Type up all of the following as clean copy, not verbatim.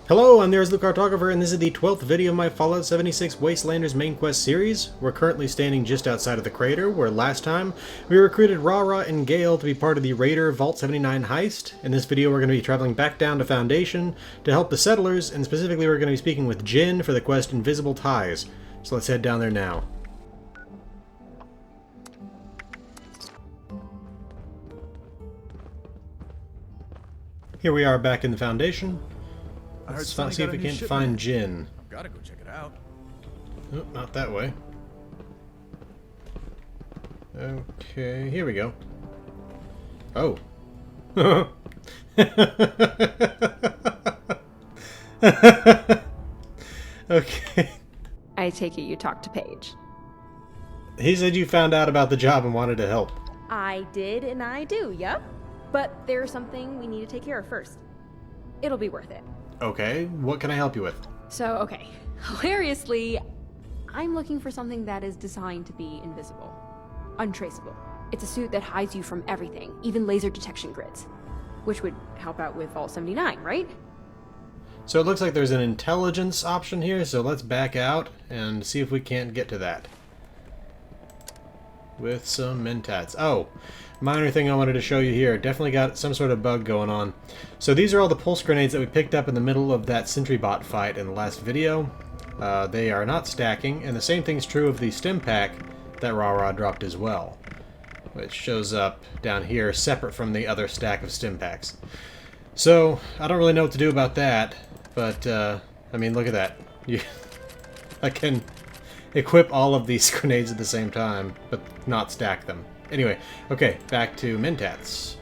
Hello, I'm the Cartographer, and this is the 12th video of my Fallout 76 Wastelanders Main Quest series. We're currently standing just outside of the crater, where last time we recruited Rara and Gale to be part of the Raider Vault 79 heist. In this video we're going to be traveling back down to Foundation to help the settlers, and specifically we're going to be speaking with Jin for the quest Invisible Ties. So let's head down there now. Here we are back in the Foundation. Let's see if we can't find Jin. Gotta go check it out. Oh, not that way. Okay, here we go. Oh. Okay. I take it you talked to Paige. He said you found out about the job and wanted to help. I did, and I do, yep. But there's something we need to take care of first. It'll be worth it. Okay, what can I help you with? So, okay. Hilariously, I'm looking for something that is designed to be invisible. Untraceable. It's a suit that hides you from everything, even laser detection grids. Which would help out with Vault 79, right? So it looks like there's an intelligence option here, so let's back out and see if we can't get to that. With some mentats. Oh, minor thing I wanted to show you here. Definitely got some sort of bug going on. So these are all the pulse grenades that we picked up in the middle of that sentry bot fight in the last video. They are not stacking, and the same thing's true of the stim pack that Rara dropped as well, which shows up down here separate from the other stack of stim packs. So I don't really know what to do about that, but I mean, look at that. I can equip all of these grenades at the same time, but not stack them. Anyway, okay, back to mentats.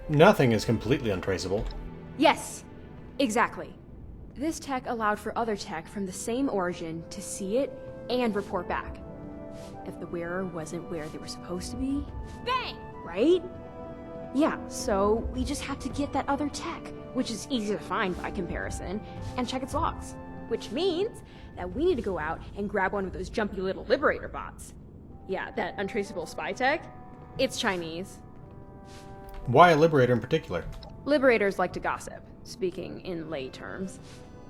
Nothing is completely untraceable. Yes, exactly. This tech allowed for other tech from the same origin to see it and report back. If the wearer wasn't where they were supposed to be, bang! Right? Yeah, so we just have to get that other tech, which is easy to find by comparison, and check its logs. Which means that we need to go out and grab one of those jumpy little Liberator bots. Yeah, that untraceable spy tech. It's Chinese. Why a Liberator in particular? Liberators like to gossip, speaking in lay terms.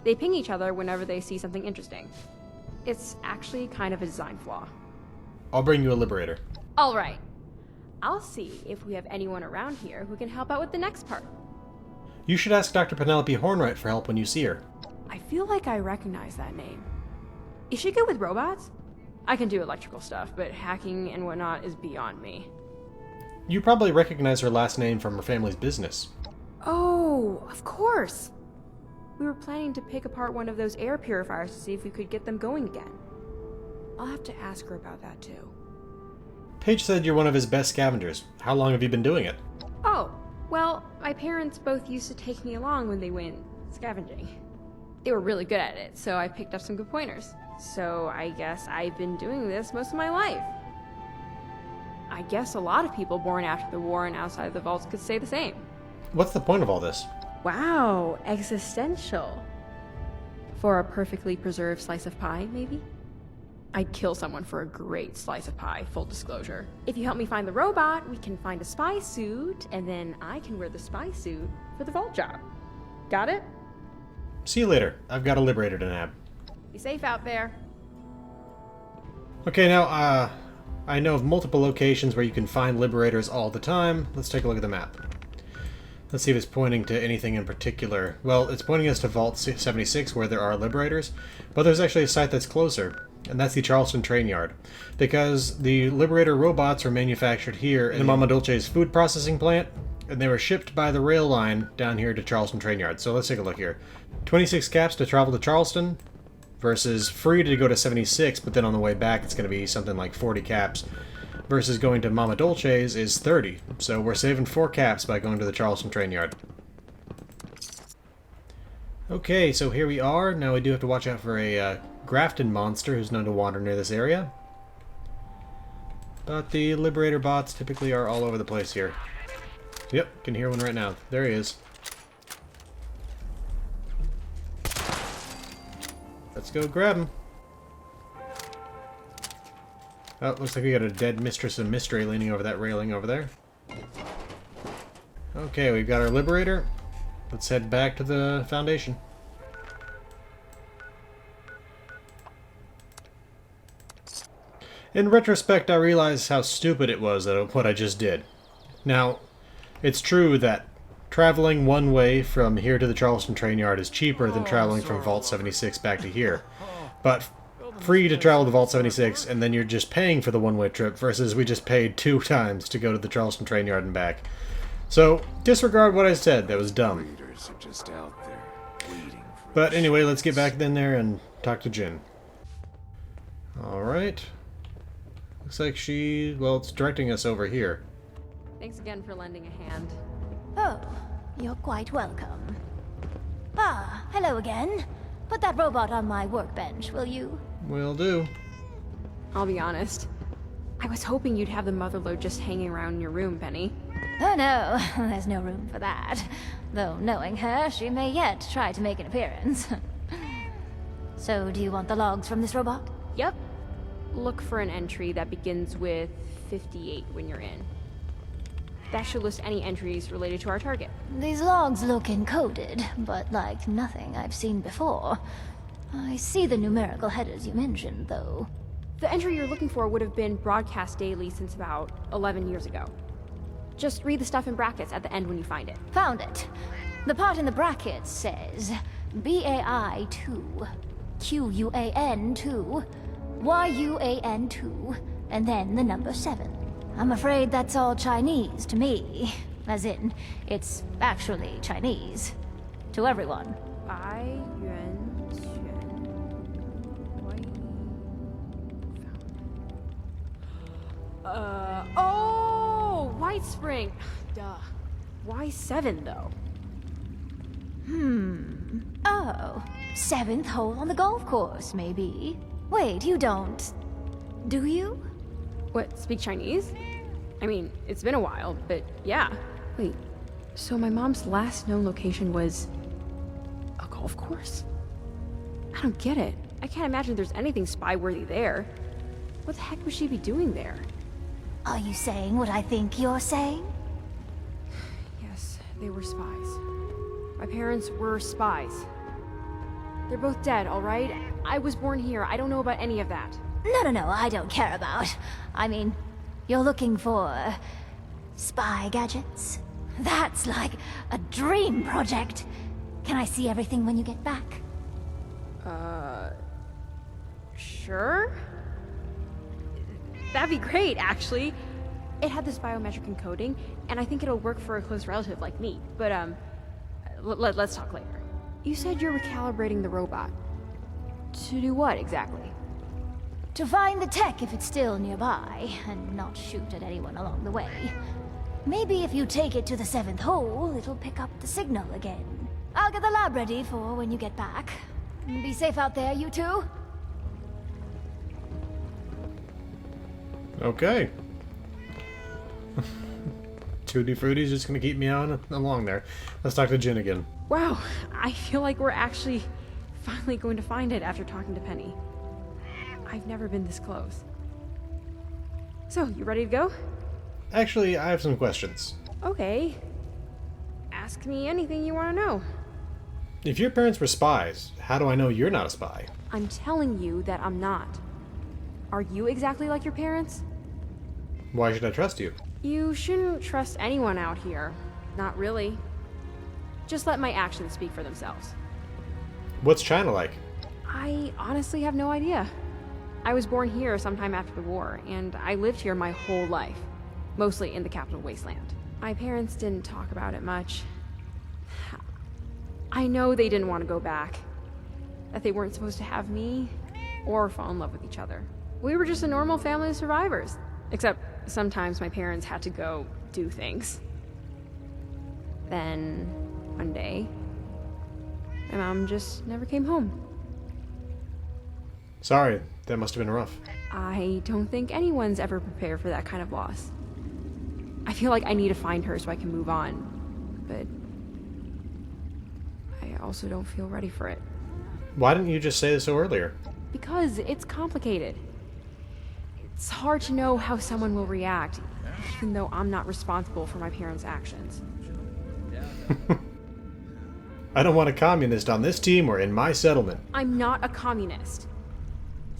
They ping each other whenever they see something interesting. It's actually kind of a design flaw. I'll bring you a Liberator. Alright. I'll see if we have anyone around here who can help out with the next part. You should ask Dr. Penelope Hornwright for help when you see her. I feel like I recognize that name. Is she good with robots? I can do electrical stuff, but hacking and whatnot is beyond me. You probably recognize her last name from her family's business. Oh, of course! We were planning to pick apart one of those air purifiers to see if we could get them going again. I'll have to ask her about that too. Paige said you're one of his best scavengers. How long have you been doing it? Oh, well, my parents both used to take me along when they went scavenging. They were really good at it, so I picked up some good pointers. So I guess I've been doing this most of my life. I guess a lot of people born after the war and outside of the vaults could say the same. What's the point of all this? Wow, existential. For a perfectly preserved slice of pie, maybe? I'd kill someone for a great slice of pie, full disclosure. If you help me find the robot, we can find a spy suit, and then I can wear the spy suit for the vault job. Got it? See you later. I've got a Liberator to nab. Be safe out there. Okay, now, I know of multiple locations where you can find Liberators all the time. Let's take a look at the map. Let's see if it's pointing to anything in particular. Well, it's pointing us to Vault 76 where there are Liberators, but there's actually a site that's closer, and that's the Charleston Train Yard. Because the Liberator robots are manufactured here in Mama Dulce's food processing plant, and they were shipped by the rail line down here to Charleston Train Yard. So let's take a look here. 26 caps to travel to Charleston versus free to go to 76, but then on the way back it's going to be something like 40 caps. Versus going to Mama Dulce's is 30. So we're saving 4 caps by going to the Charleston Train Yard. Okay, so here we are. Now we do have to watch out for a Grafton monster who's known to wander near this area. But the Liberator bots typically are all over the place here. Yep, can hear one right now. There he is. Let's go grab him. Oh, looks like we got a dead Mistress of Mystery leaning over that railing over there. Okay, we've got our Liberator. Let's head back to the Foundation. In retrospect, I realize how stupid it was what I just did. Now, it's true that traveling one way from here to the Charleston train yard is cheaper than traveling from Vault 76 back to here. But free to travel to Vault 76, and then you're just paying for the one-way trip, versus we just paid 2 times to go to the Charleston train yard and back. So, disregard what I said, that was dumb. But anyway, let's get back in there and talk to Jin. Alright. Looks like it's directing us over here. Thanks again for lending a hand. Oh, you're quite welcome. Ah, hello again. Put that robot on my workbench, will you? Will do. I'll be honest. I was hoping you'd have the motherlode just hanging around in your room, Penny. Oh no, there's no room for that. Though knowing her, she may yet try to make an appearance. So, do you want the logs from this robot? Yep. Look for an entry that begins with 58 when you're in. That should list any entries related to our target. These logs look encoded, but like nothing I've seen before. I see the numerical headers you mentioned, though. The entry you're looking for would have been broadcast daily since about 11 years ago. Just read the stuff in brackets at the end when you find it. Found it. The part in the brackets says BAI 2, QUAN 2, YUAN 2, and then the number 7. I'm afraid that's all Chinese to me. As in, it's actually Chinese. To everyone. Oh, White Spring. Duh. Why 7 though? Oh, 7th hole on the golf course, maybe. Wait, you don't... do you? What, speak Chinese? I mean, it's been a while, but yeah. Wait, so my mom's last known location was a golf course? I don't get it. I can't imagine there's anything spy-worthy there. What the heck would she be doing there? Are you saying what I think you're saying? Yes, they were spies. My parents were spies. They're both dead, all right? I was born here. I don't know about any of that. No, I don't care about. I mean, you're looking for... spy gadgets? That's like a dream project. Can I see everything when you get back? Sure? That'd be great, actually. It had this biometric encoding, and I think it'll work for a close relative like me. But, let's talk later. You said you're recalibrating the robot. To do what, exactly? To find the tech if it's still nearby, and not shoot at anyone along the way. Maybe if you take it to the 7th hole, it'll pick up the signal again. I'll get the lab ready for when you get back. Be safe out there, you two. Okay. Tutti Frutti's just gonna keep me on along there. Let's talk to Jin again. Wow, I feel like we're actually finally going to find it after talking to Penny. I've never been this close. So, you ready to go? Actually, I have some questions. Okay. Ask me anything you want to know. If your parents were spies, how do I know you're not a spy? I'm telling you that I'm not. Are you exactly like your parents? Why should I trust you? You shouldn't trust anyone out here. Not really. Just let my actions speak for themselves. What's China like? I honestly have no idea. I was born here sometime after the war, and I lived here my whole life. Mostly in the capital wasteland. My parents didn't talk about it much. I know they didn't want to go back. That they weren't supposed to have me, or fall in love with each other. We were just a normal family of survivors. Except sometimes my parents had to go do things. Then, one day, my mom just never came home. Sorry, that must have been rough. I don't think anyone's ever prepared for that kind of loss. I feel like I need to find her so I can move on, but I also don't feel ready for it. Why didn't you just say this so earlier? Because it's complicated. It's hard to know how someone will react, even though I'm not responsible for my parents' actions. I don't want a communist on this team or in my settlement. I'm not a communist.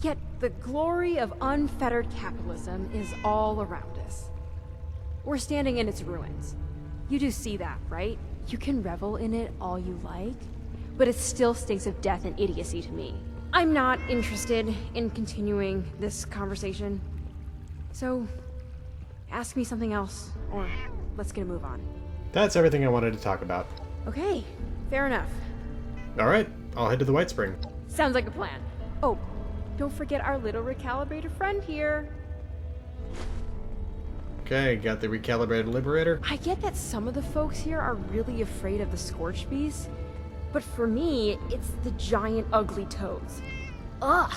Yet the glory of unfettered capitalism is all around us. We're standing in its ruins. You do see that, right? You can revel in it all you like, but it still stinks of death and idiocy to me. I'm not interested in continuing this conversation. So, ask me something else, or let's get a move on. That's everything I wanted to talk about. Okay, fair enough. Alright, I'll head to the White Spring. Sounds like a plan. Oh, don't forget our little recalibrated friend here. Okay, got the recalibrated Liberator. I get that some of the folks here are really afraid of the Scorched Beast, but for me, it's the giant ugly toads. Ugh!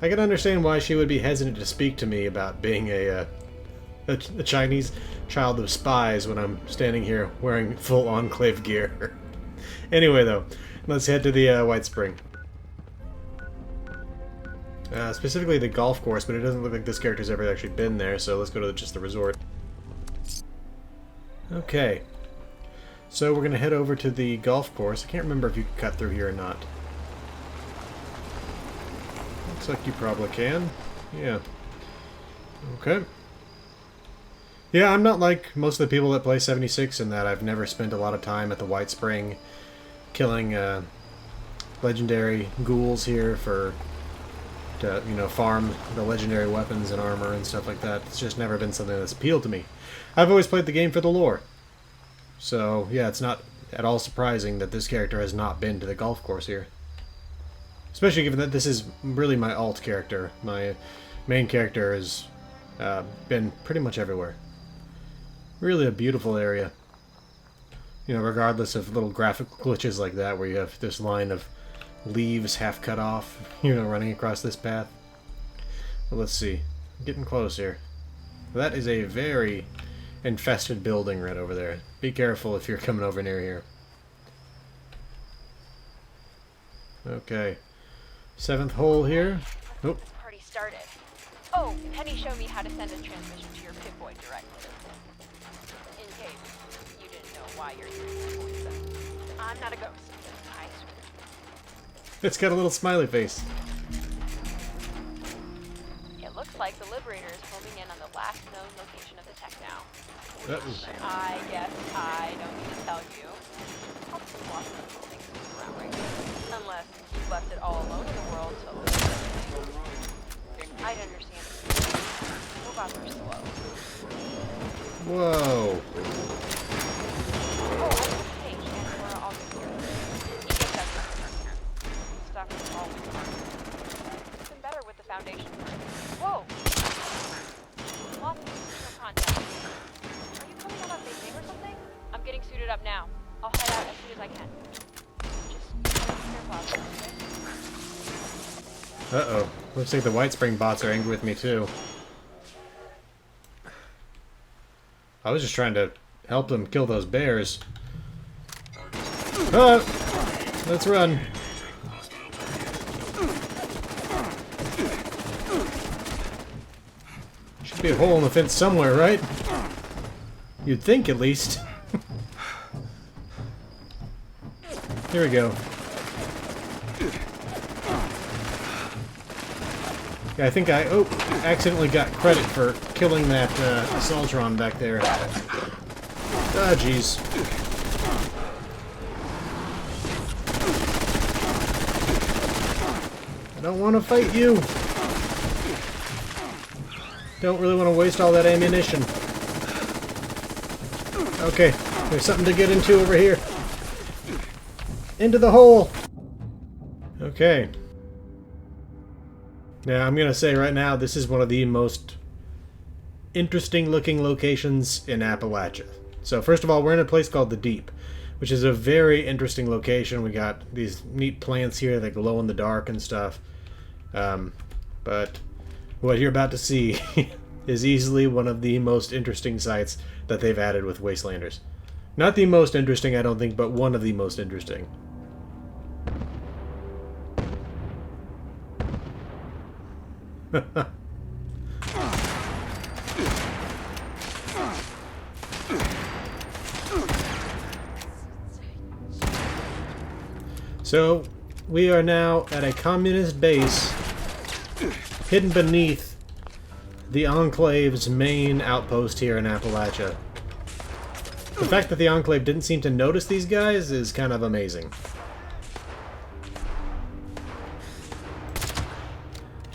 I can understand why she would be hesitant to speak to me about being a Chinese child of spies when I'm standing here wearing full Enclave gear. Anyway, though, let's head to the White Spring. Specifically the golf course, but it doesn't look like this character's ever actually been there, so let's go to just the resort. Okay. So we're going to head over to the golf course. I can't remember if you can cut through here or not. Looks like you probably can. Yeah. Okay. Yeah, I'm not like most of the people that play 76 in that I've never spent a lot of time at the White Spring killing legendary ghouls here to, you know, farm the legendary weapons and armor and stuff like that. It's just never been something that's appealed to me. I've always played the game for the lore. So, yeah, it's not at all surprising that this character has not been to the golf course here. Especially given that this is really my alt character. My main character has been pretty much everywhere. Really a beautiful area. You know, regardless of little graphic glitches like that where you have this line of leaves half cut off, you know, running across this path. Well, let's see. Getting close here. That is a very infested building right over there. Be careful if you're coming over near here. Okay. 7th hole here. Oh. Party started. Oh, Penny showed me how to send a transmission to your Pip-Boy directly. In case you didn't know why you're hearing my voice, though. I'm not a ghost. I swear. It's got a little smiley face. It looks like the Liberator is homing in on the last known location of the tech now. I guess I don't need to tell you. Lots of little things moving around right now. Unless you left it all alone in the world to live. I'd understand if robots are slow. Whoa. Oh, I have a page and we're all good here. You get that here. Stuff is always hard. It's been better with the foundation. Whoa! Lots of additional contact. Are you coming on a big thing or something? I'm getting suited up now. I'll head out as soon as I can. Just careful. Uh-oh. Looks like the White Spring bots are angry with me, too. I was just trying to help them kill those bears. Ah! Let's run. Should be a hole in the fence somewhere, right? You'd think, at least. Here we go. Yeah, I think I accidentally got credit for killing that Assaultron back there. Ah, jeez. I don't want to fight you. Don't really want to waste all that ammunition. Okay, there's something to get into over here. Into the hole! Okay. Now, I'm going to say right now, this is one of the most interesting looking locations in Appalachia. So, first of all, we're in a place called The Deep, which is a very interesting location. We got these neat plants here that glow in the dark and stuff. But what you're about to see is easily one of the most interesting sites that they've added with Wastelanders. Not the most interesting, I don't think, but one of the most interesting. So, we are now at a communist base hidden beneath the Enclave's main outpost here in Appalachia. The fact that the Enclave didn't seem to notice these guys is kind of amazing.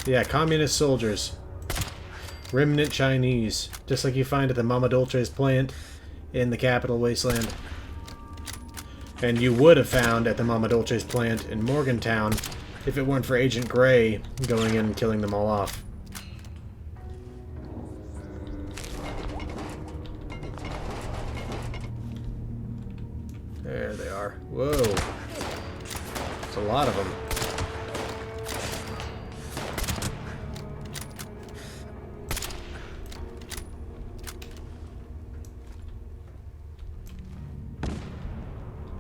Yeah, communist soldiers. Remnant Chinese. Just like you find at the Mama Dolce's plant in the capital, Wasteland. And you would have found at the Mama Dolce's plant in Morgantown if it weren't for Agent Gray going in and killing them all off. There they are. Whoa. There's a lot of them.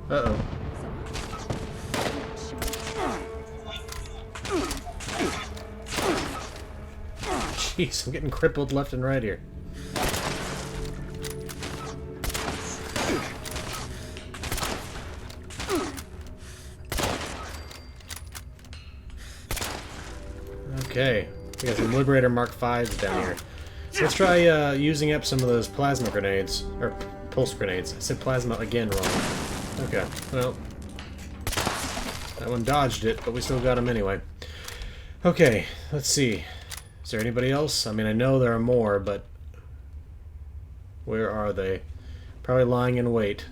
Uh-oh. Jeez, I'm getting crippled left and right here. Okay, we got some Liberator Mark 5s down here. Let's try using up some of those plasma grenades. Or pulse grenades. I said plasma again wrong. Okay, well, that one dodged it, but we still got him anyway. Okay, let's see. Is there anybody else? I mean, I know there are more, but where are they? Probably lying in wait.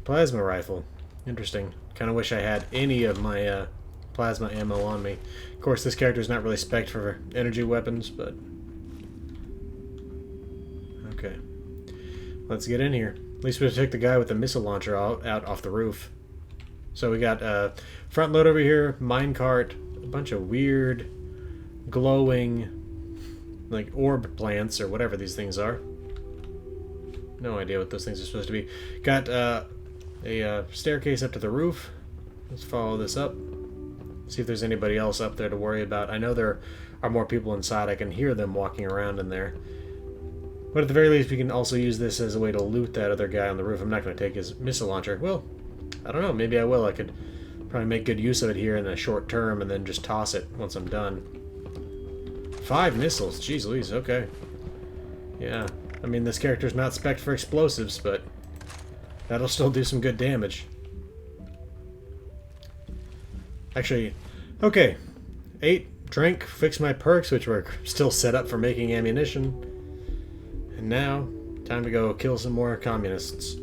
Plasma rifle. Interesting. Kind of wish I had any of my plasma ammo on me. Of course, this character's not really spec'd for energy weapons, but... Okay. Let's get in here. At least we took the guy with the missile launcher out off the roof. So we got front load over here, minecart, a bunch of weird glowing like orb plants or whatever these things are. No idea what those things are supposed to be. Got a staircase up to the roof. Let's follow this up. See if there's anybody else up there to worry about. I know there are more people inside. I can hear them walking around in there. But at the very least, we can also use this as a way to loot that other guy on the roof. I'm not going to take his missile launcher. Well, I don't know. Maybe I will. I could probably make good use of it here in the short term and then just toss it once I'm done. 5 missiles. Jeez Louise. Okay. Yeah. I mean, this character's not spec'd for explosives, but that'll still do some good damage. Actually, okay. 8. Drink. Fix my perks, which were still set up for making ammunition. And now, time to go kill some more communists.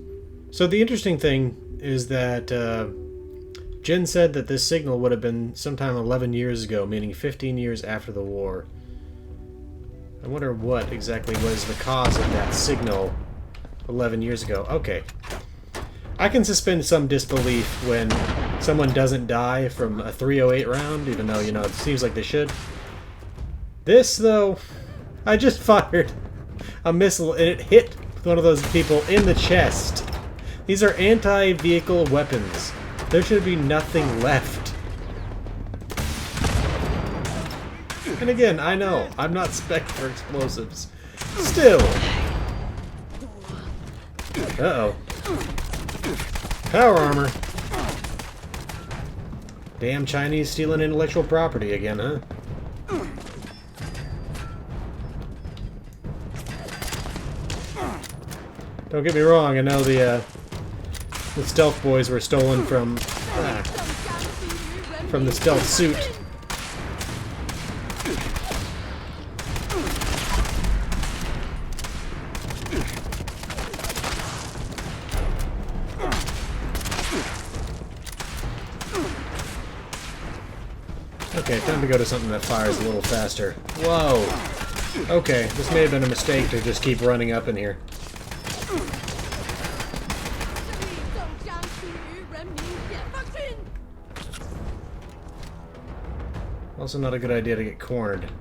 So the interesting thing is that Jen said that this signal would have been sometime 11 years ago, meaning 15 years after the war. I wonder what exactly was the cause of that signal 11 years ago. Okay. I can suspend some disbelief when someone doesn't die from a 308 round, even though, you know, it seems like they should. This, though, I just fired a missile and it hit one of those people in the chest. These are anti-vehicle weapons. There should be nothing left. And again, I know, I'm not spec'd for explosives. Still. Uh-oh. Power armor. Damn Chinese stealing intellectual property again, huh? Don't get me wrong, I know the stealth boys were stolen from the stealth suit. Okay, time to go to something that fires a little faster. Whoa! Okay, this may have been a mistake to just keep running up in here. Also not a good idea to get cornered.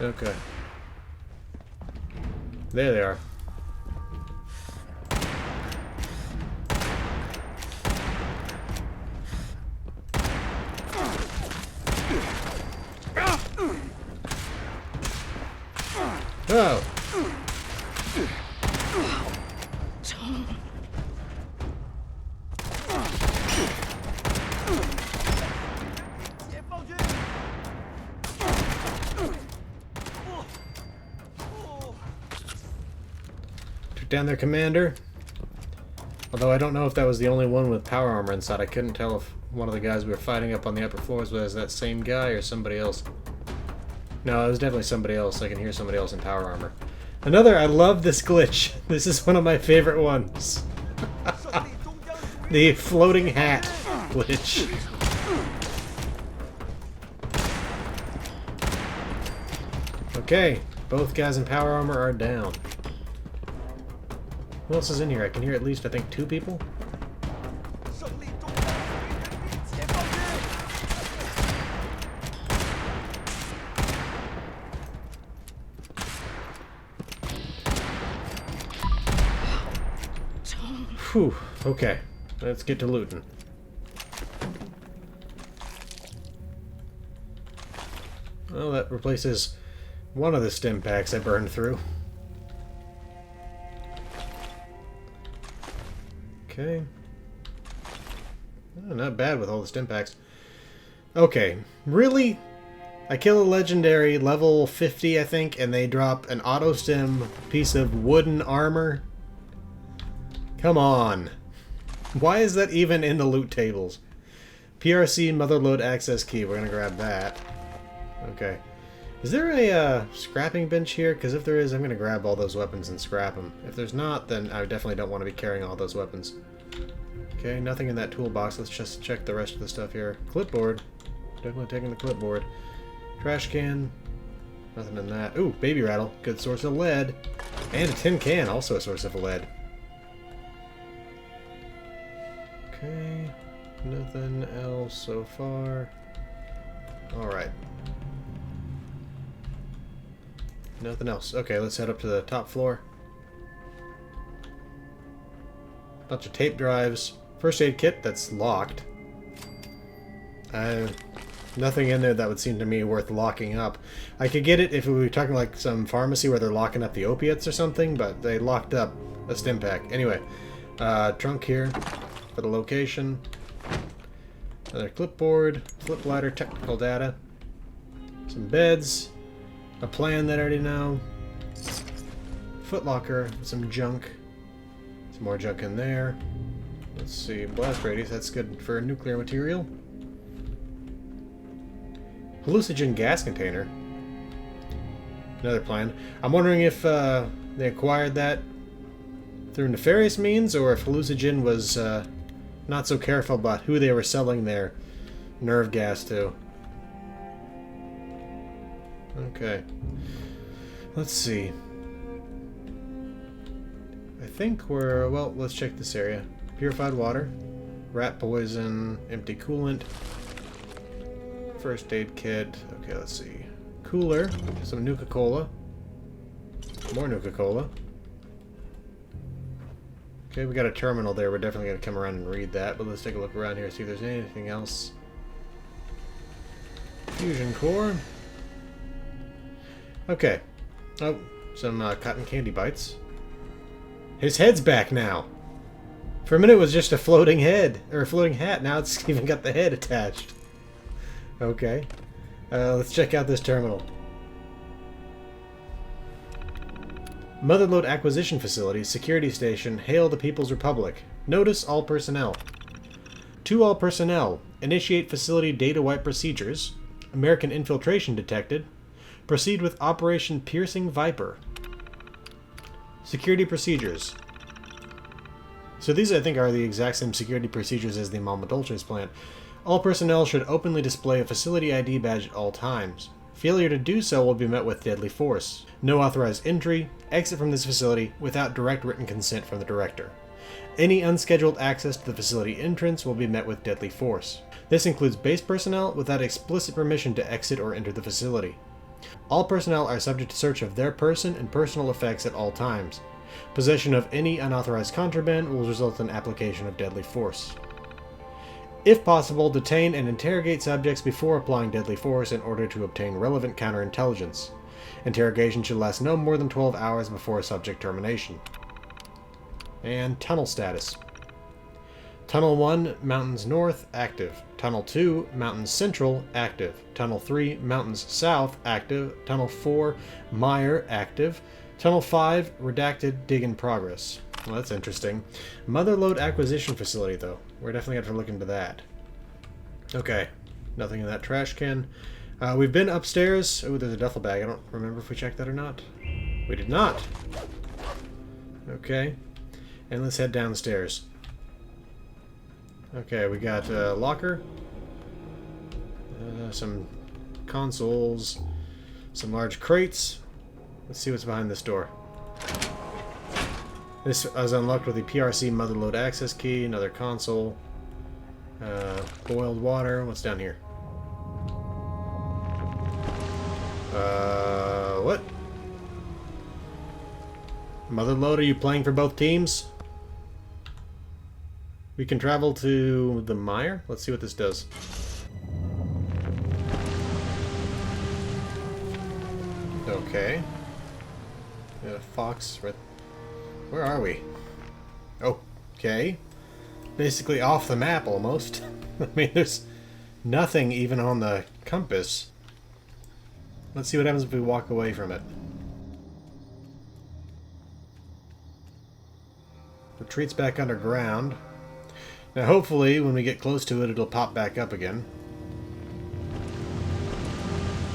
Okay. There they are. Oh! Took down their commander. Although I don't know if that was the only one with power armor inside. I couldn't tell if one of the guys we were fighting up on the upper floors was that same guy or somebody else. No, it was definitely somebody else. I can hear somebody else in power armor. I love this glitch. This is one of my favorite ones. The floating hat glitch. Okay, both guys in power armor are down. Who else is in here? I can hear at least, I think, 2 people. Whew, okay. Let's get to looting. Well, that replaces one of the stim packs I burned through. Okay. Oh, not bad with all the stim packs. Okay, really? I kill a legendary level 50, I think, and they drop an auto stim piece of wooden armor? Come on. Why is that even in the loot tables? PRC motherload access key. We're gonna grab that. Okay. Is there a scrapping bench here? Because if there is, I'm gonna grab all those weapons and scrap them. If there's not, then I definitely don't want to be carrying all those weapons. Okay, nothing in that toolbox. Let's just check the rest of the stuff here. Clipboard. Definitely taking the clipboard. Trash can. Nothing in that. Ooh, baby rattle. Good source of lead. And a tin can, also a source of lead. Okay, nothing else so far. Alright. Nothing else. Okay, let's head up to the top floor. Bunch of tape drives. First aid kit that's locked. Nothing in there that would seem to me worth locking up. I could get it if we were talking like some pharmacy where they're locking up the opiates or something, but they locked up a stim pack. Anyway, trunk here. For the location. Another clipboard, flip ladder, technical data. Some beds. A plan that I already know. Footlocker, some junk. Some more junk in there. Let's see, blast radius, that's good for nuclear material. Hallucinogen gas container. Another plan. I'm wondering if they acquired that through nefarious means, or if hallucinogen was not so careful about who they were selling their nerve gas to. Okay. Let's see. I think we're... well, let's check this area. Purified water. Rat poison. Empty coolant. First aid kit. Okay, let's see. Cooler. Some Nuka-Cola. More Nuka-Cola. Okay, we got a terminal there. We're definitely going to come around and read that, but let's take a look around here, see if there's anything else. Fusion core. Okay. Oh, some cotton candy bites. His head's back now. For a minute it was just a floating head, or a floating hat. Now it's even got the head attached. Okay. Let's check out this terminal. Motherload Acquisition Facility, Security Station, Hail the People's Republic. Notice all personnel. To all personnel, initiate facility data wipe procedures. American infiltration detected. Proceed with Operation Piercing Viper. Security procedures. So these, I think, are the exact same security procedures as the Mama Dolce's plant. All personnel should openly display a facility ID badge at all times. Failure to do so will be met with deadly force. No authorized entry, exit from this facility without direct written consent from the director. Any unscheduled access to the facility entrance will be met with deadly force. This includes base personnel without explicit permission to exit or enter the facility. All personnel are subject to search of their person and personal effects at all times. Possession of any unauthorized contraband will result in application of deadly force. If possible, detain and interrogate subjects before applying deadly force in order to obtain relevant counterintelligence. Interrogation should last no more than 12 hours before subject termination. And tunnel status. Tunnel 1, Mountains North, active. Tunnel 2, Mountains Central, active. Tunnel 3, Mountains South, active. Tunnel 4, Mire, active. Tunnel 5, Redacted, dig in progress. Well, that's interesting. Motherlode acquisition facility, though. We're definitely going to have to look into that. Okay. Nothing in that trash can. We've been upstairs. Oh, there's a duffel bag. I don't remember if we checked that or not. We did not. Okay. And let's head downstairs. Okay, we got a locker. Some consoles. Some large crates. Let's see what's behind this door. This is unlocked with the PRC Motherlode access key. Another console. Boiled water. What's down here? What? Motherlode, are you playing for both teams? We can travel to the mire? Let's see what this does. Okay. Fox, right? Where are we? Okay. Basically off the map, almost. I mean, there's nothing even on the compass. Let's see what happens if we walk away from it. Retreats back underground. Now hopefully when we get close to it, it'll pop back up again.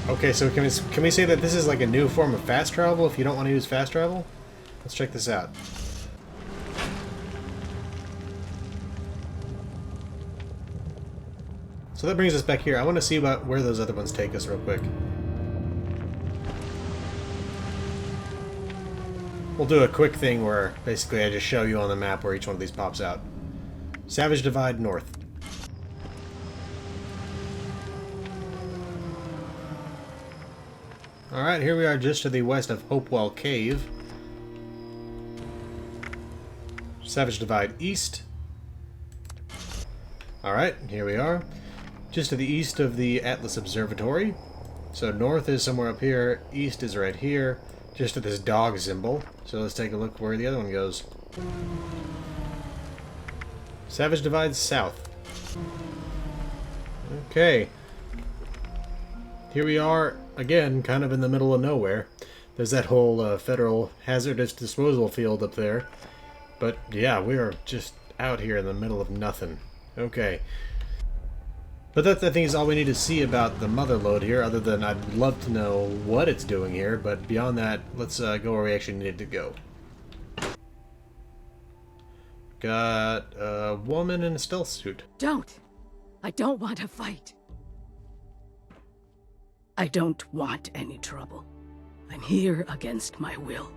Okay, so can we say that this is like a new form of fast travel if you don't want to use fast travel? Let's check this out. So that brings us back here. I want to see about where those other ones take us real quick. We'll do a quick thing where basically I just show you on the map where each one of these pops out. Savage Divide North. Alright, here we are just to the west of Hopewell Cave. Savage Divide East. Alright, here we are. Just to the east of the Atlas Observatory. So north is somewhere up here, east is right here, just at this dog symbol. So let's take a look where the other one goes. Savage Divide South. Okay. Here we are, again, kind of in the middle of nowhere. There's that whole federal hazardous disposal field up there. But yeah, we are just out here in the middle of nothing. Okay. But that, I think, is all we need to see about the Motherlode here, other than I'd love to know what it's doing here, but beyond that, let's go where we actually needed to go. Got a woman in a stealth suit. Don't! I don't want to fight. I don't want any trouble. I'm here against my will.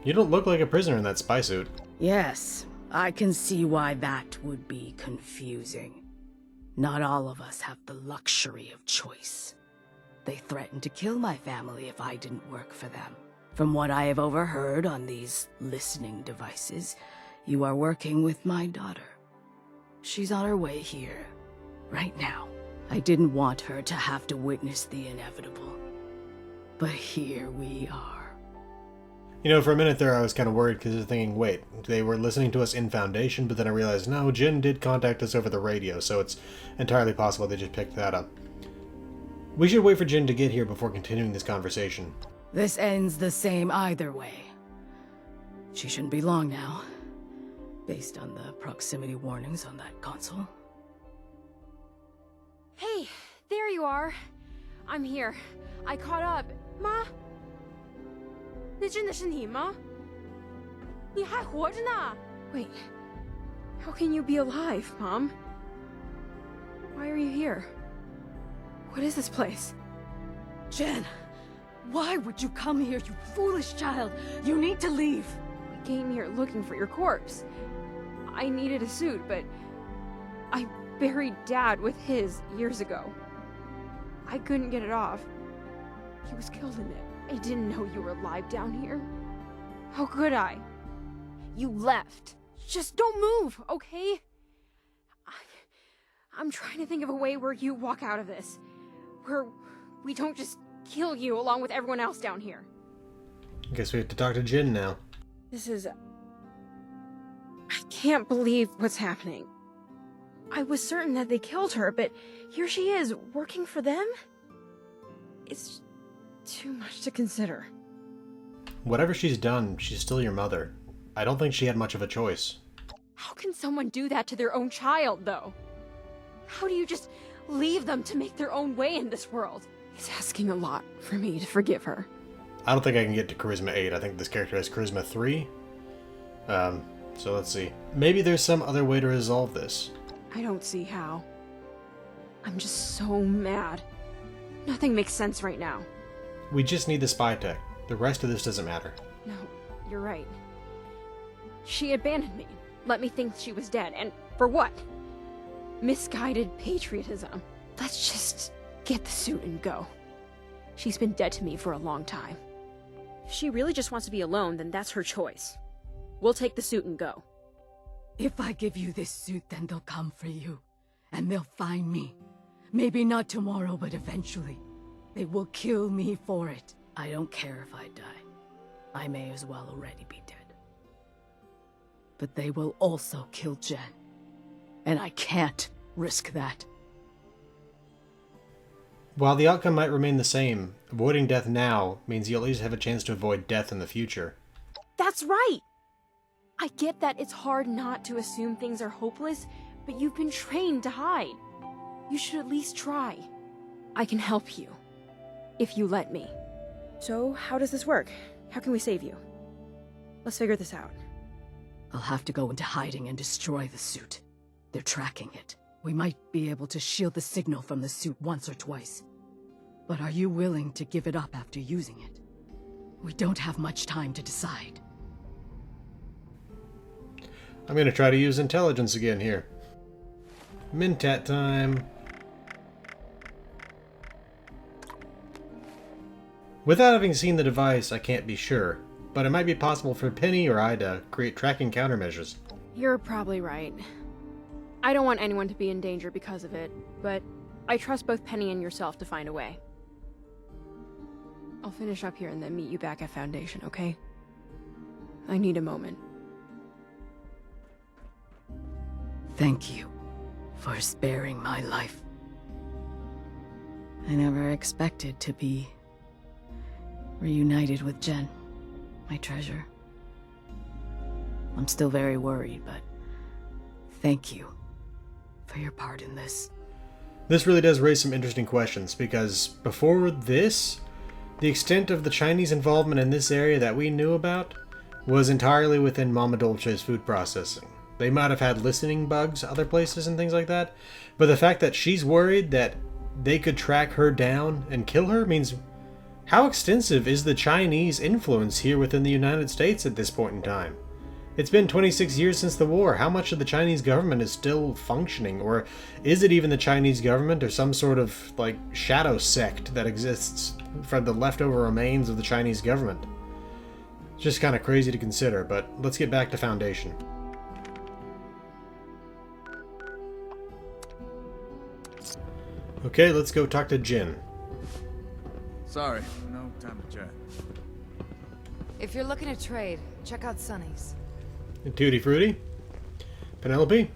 You don't look like a prisoner in that spy suit. Yes, I can see why that would be confusing. Not all of us have the luxury of choice. They threatened to kill my family if I didn't work for them. From what I have overheard on these listening devices, you are working with my daughter. She's on her way here, right now. I didn't want her to have to witness the inevitable. But here we are. You know, for a minute there I was kind of worried because I was thinking, wait, they were listening to us in Foundation, but then I realized, no, Jin did contact us over the radio, so it's entirely possible they just picked that up. We should wait for Jin to get here before continuing this conversation. This ends the same either way. She shouldn't be long now, based on the proximity warnings on that console. Hey, there you are. I'm here. I caught up. Ma? 那真的是你吗？你还活着呢？ Wait, how can you be alive, Mom? Why are you here? What is this place? Jen, why would you come here, you foolish child? You need to leave. We came here looking for your corpse. I needed a suit, but I buried Dad with his years ago. I couldn't get it off. He was killed in it. I didn't know you were alive down here. How could I? You left. Just don't move, okay? I'm trying to think of a way where you walk out of this. Where we don't just kill you along with everyone else down here. Guess we have to talk to Jin now. This is... I can't believe what's happening. I was certain that they killed her, but here she is, working for them? It's too much to consider. Whatever she's done, she's still your mother. I don't think she had much of a choice. How can someone do that to their own child, though? How do you just leave them to make their own way in this world? It's asking a lot for me to forgive her. I don't think I can get to Charisma 8. I think this character has Charisma 3. So let's see. Maybe there's some other way to resolve this. I don't see how. I'm just so mad. Nothing makes sense right now. We just need the spy tech. The rest of this doesn't matter. No, you're right. She abandoned me, let me think she was dead, and for what? Misguided patriotism. Let's just get the suit and go. She's been dead to me for a long time. If she really just wants to be alone, then that's her choice. We'll take the suit and go. If I give you this suit, then they'll come for you. And they'll find me. Maybe not tomorrow, but eventually. They will kill me for it. I don't care if I die. I may as well already be dead. But they will also kill Jen. And I can't risk that. While the outcome might remain the same, avoiding death now means you'll at least have a chance to avoid death in the future. That's right! I get that it's hard not to assume things are hopeless, but you've been trained to hide. You should at least try. I can help you, if you let me. So, how does this work? How can we save you? Let's figure this out. I'll have to go into hiding and destroy the suit. They're tracking it. We might be able to shield the signal from the suit once or twice. But are you willing to give it up after using it? We don't have much time to decide. I'm gonna try to use intelligence again here. Mintat time. Without having seen the device, I can't be sure, but it might be possible for Penny or I to create tracking countermeasures. You're probably right. I don't want anyone to be in danger because of it, but I trust both Penny and yourself to find a way. I'll finish up here and then meet you back at Foundation, okay? I need a moment. Thank you for sparing my life. I never expected to be reunited with Jen, my treasure. I'm still very worried, but thank you for your part in this. This really does raise some interesting questions, because before this, the extent of the Chinese involvement in this area that we knew about was entirely within Mama Dolce's food processing. They might have had listening bugs other places and things like that, but the fact that she's worried that they could track her down and kill her means how extensive is the Chinese influence here within the United States at this point in time? It's been 26 years since the war. How much of the Chinese government is still functioning? Or is it even the Chinese government or some sort of, like, shadow sect that exists from the leftover remains of the Chinese government? It's just kind of crazy to consider, but let's get back to Foundation. Okay, let's go talk to Jin. Sorry, no time to chat. If you're looking to trade, check out Sunny's. And Tutti Frutti, Penelope,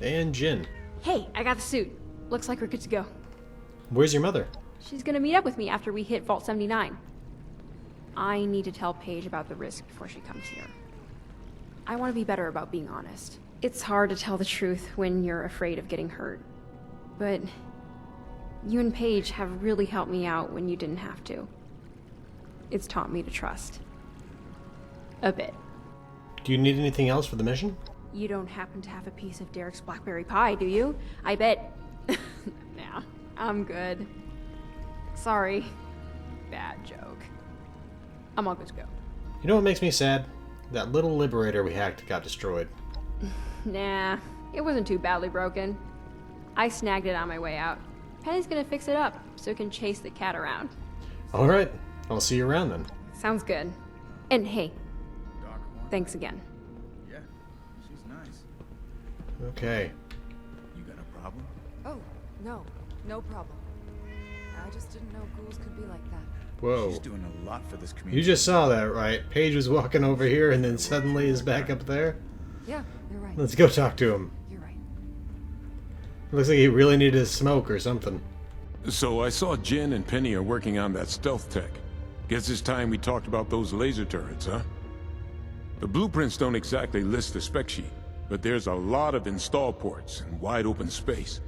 and Jin. Hey, I got the suit. Looks like we're good to go. Where's your mother? She's gonna meet up with me after we hit Vault 79. I need to tell Paige about the risk before she comes here. I want to be better about being honest. It's hard to tell the truth when you're afraid of getting hurt. But you and Paige have really helped me out when you didn't have to. It's taught me to trust. A bit. Do you need anything else for the mission? You don't happen to have a piece of Derek's blackberry pie, do you? I bet... Nah, I'm good. Sorry. Bad joke. I'm all good to go. You know what makes me sad? That little Liberator we hacked got destroyed. Nah, it wasn't too badly broken. I snagged it on my way out. Penny's gonna fix it up so it can chase the cat around. Alright, I'll see you around then. Sounds good. And hey, Dark one? thanks again. Yeah, she's nice. Okay. You got a problem? Oh, no problem. I just didn't know ghouls could be like that. Whoa. She's doing a lot for this community. You just saw that, right? Paige was walking over here and then suddenly is back up there. Yeah, you're right. Let's go talk to him. You're right. Looks like he really needed a smoke or something. So I saw Jen and Penny are working on that stealth tech. Guess it's time we talked about those laser turrets, huh? The blueprints don't exactly list the spec sheet, but there's a lot of install ports and wide open space.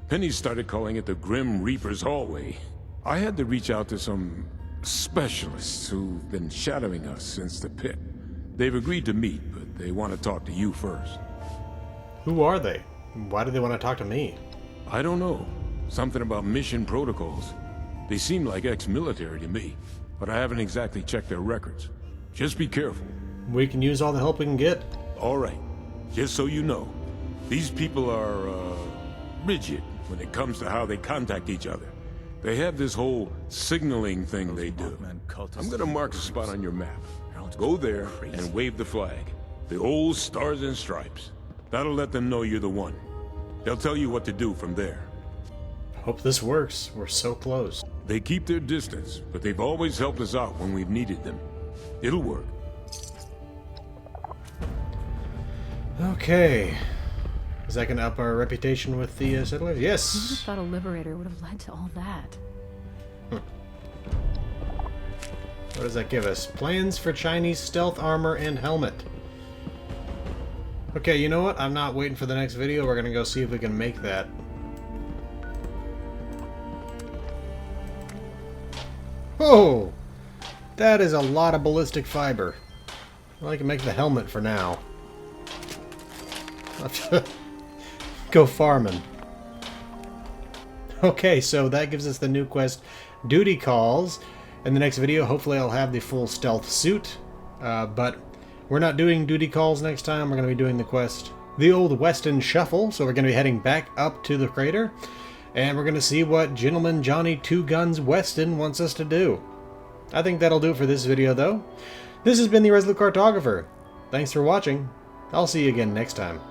Penny started calling it the Grim Reaper's Hallway. I had to reach out to some specialists who've been shadowing us since the pit. They've agreed to meet, but they want to talk to you first. Who are they? Why do they want to talk to me? I don't know. Something about mission protocols. They seem like ex-military to me, but I haven't exactly checked their records. Just be careful. We can use all the help we can get. All right. Just so you know, these people are, rigid when it comes to how they contact each other. They have this whole signaling thing they do. I'm gonna mark a spot on your map. Go there and wave the flag. The old stars and stripes. That'll let them know you're the one. They'll tell you what to do from there. Hope this works. We're so close. They keep their distance, but they've always helped us out when we've needed them. It'll work. Okay. Is that going to up our reputation with the settlers? Who would have Yes! thought a liberator would have led to all that? What does that give us? Plans for Chinese stealth armor and helmet. Okay, you know what? I'm not waiting for the next video. We're going to go see if we can make that. Oh! That is a lot of ballistic fiber. Well, I can make the helmet for now. I'll have to go farming. Okay, so that gives us the new quest, Duty Calls. In the next video, hopefully I'll have the full stealth suit. But we're not doing Duty Calls next time. We're going to be doing the quest, the Old Weston Shuffle. So we're going to be heading back up to the crater. And we're going to see what Gentleman Johnny Two Guns Weston wants us to do. I think that'll do it for this video, though. This has been the Resolute Cartographer. Thanks for watching. I'll see you again next time.